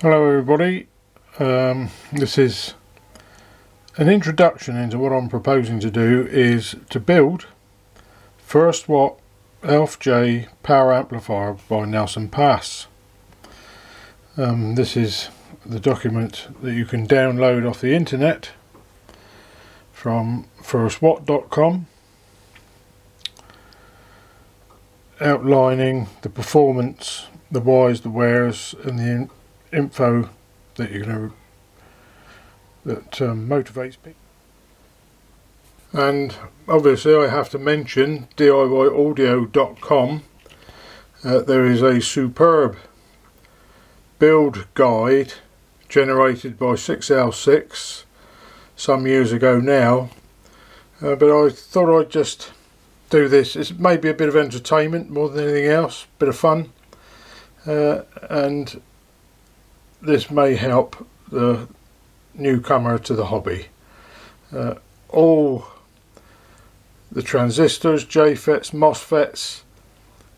Hello everybody, this is an introduction into what I'm proposing to do is to build first Watt Aleph J power amplifier by Nelson Pass. This is the document that you can download off the internet from firstwatt.com, outlining the performance, the whys, the wheres and the info that you're going to motivates people. And obviously I have to mention DIYaudio.com. There is a superb build guide generated by 6L6 some years ago now, but I thought I'd just do this. It's maybe a bit of entertainment more than anything else, bit of fun, and this may help the newcomer to the hobby. All the transistors, JFETs, MOSFETs,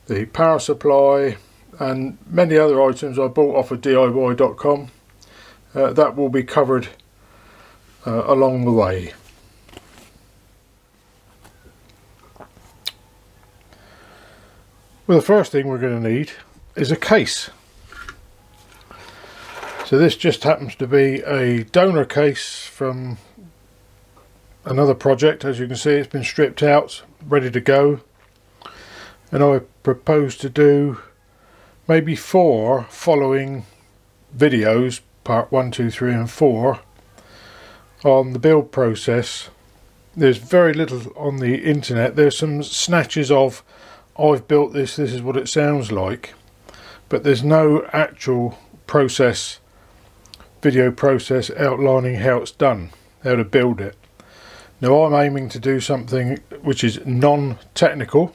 the power supply and many other items I bought off of DIY.com, that will be covered along the way. Well, the first thing we're going to need is a case. So this just happens to be a donor case from another project. As you can see, it's been stripped out, ready to go, and I propose to do maybe 4 following videos, part 1, 2, 3 and 4, on the build process. There's very little on the internet. There's some snatches of I've built this is what it sounds like, but there's no actual process, video process outlining how it's done, how to build it. Now I'm aiming to do something which is non-technical,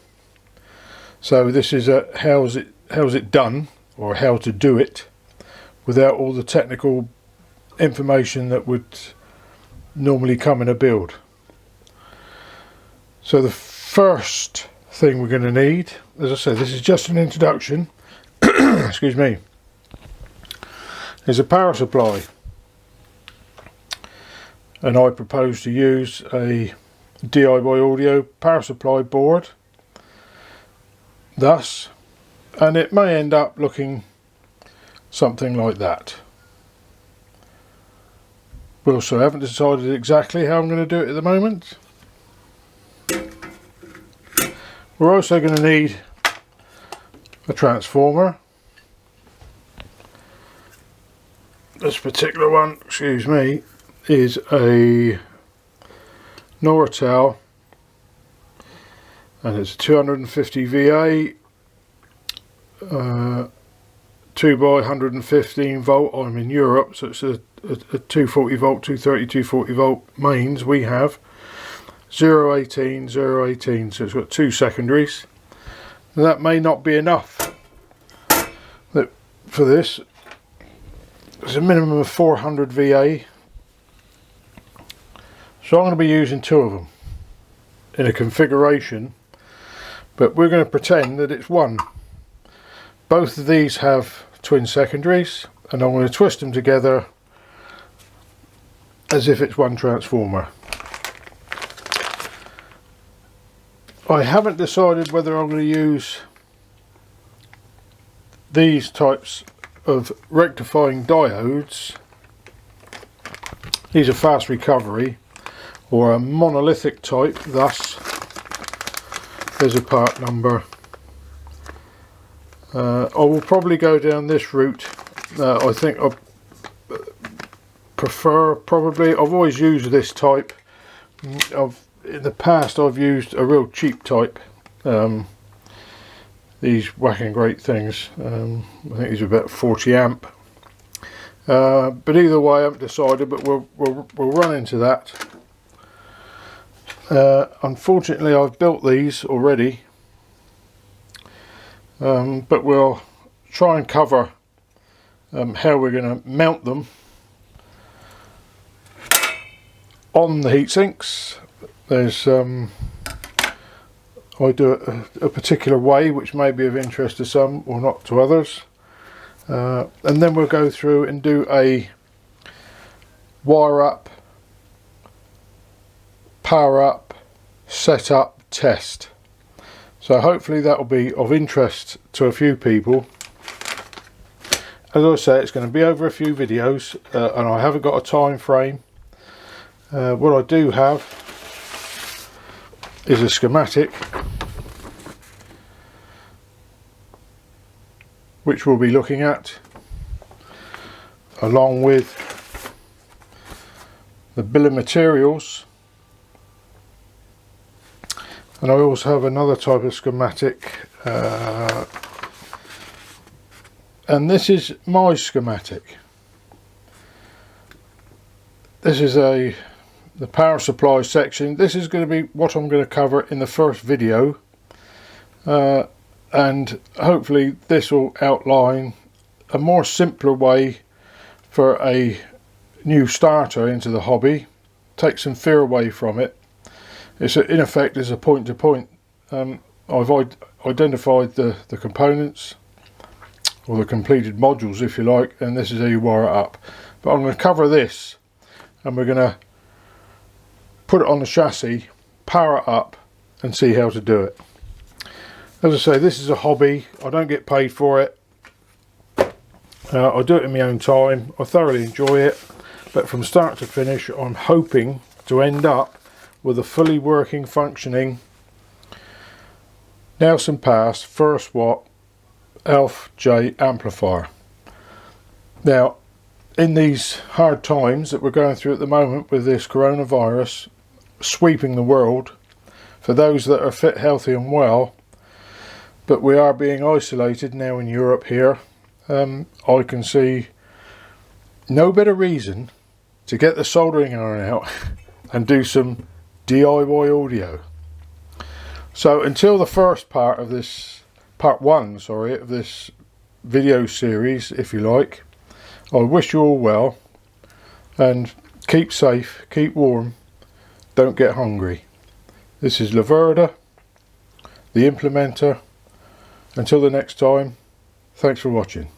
so this is a how's it done, or how to do it without all the technical information that would normally come in a build. So the first thing we're going to need, as I said, this is just an introduction, excuse me, is a power supply, and I propose to use a DIYaudio power supply board thus, and it may end up looking something like that. We also haven't decided exactly how I'm going to do it at the moment. We're also going to need a transformer. This particular one, excuse me, is a Nortel, and it's a 250 VA, 2 by 115 volt. I'm in Europe, so it's a 240 volt, 230, 240 volt mains we have. 018, 018, so it's got 2 secondaries. And that may not be enough for this. There's a minimum of 400 VA, so I'm going to be using 2 of them in a configuration, but we're going to pretend that it's one. Both of these have twin secondaries, and I'm going to twist them together as if it's one transformer. I haven't decided whether I'm going to use these types of rectifying diodes. These are fast recovery, or a monolithic type. Thus, there's a part number. I will probably go down this route. I think I prefer, probably, I've always used this type. In the past I've used a real cheap type, these whacking great things. I think these are about 40 amp, but either way I haven't decided, but we'll run into that. Unfortunately I've built these already, but we'll try and cover how we're going to mount them on the heat sinks. There's I do it a particular way which may be of interest to some or not to others. and then we'll go through and do a wire up, power up, set up test. So hopefully that will be of interest to a few people. As I say, it's going to be over a few videos, and I haven't got a time frame. What I do have is a schematic which we'll be looking at, along with the bill of materials, and I also have another type of schematic, and this is my schematic. This is the power supply section. This is going to be what I'm going to cover in the first video, and hopefully this will outline a more simpler way for a new starter into the hobby, take some fear away from it. It's in effect is a point to point. I've identified the components, or the completed modules if you like, and this is how you wire it up. But I'm going to cover this, and we're going to put it on the chassis, power it up, and see how to do it. As I say, this is a hobby. I don't get paid for it. I do it in my own time. I thoroughly enjoy it, but from start to finish I'm hoping to end up with a fully working, functioning Nelson Pass first Watt Aleph J amplifier. Now, in these hard times that we're going through at the moment with this coronavirus sweeping the world, for those that are fit, healthy and well, but we are being isolated now in Europe here, I can see no better reason to get the soldering iron out and do some DIY audio. So until the first part of this, part one, sorry, of this video series, if you like, I wish you all well, and keep safe, keep warm, don't get hungry. This is Laverda, the implementer. Until the next time, thanks for watching.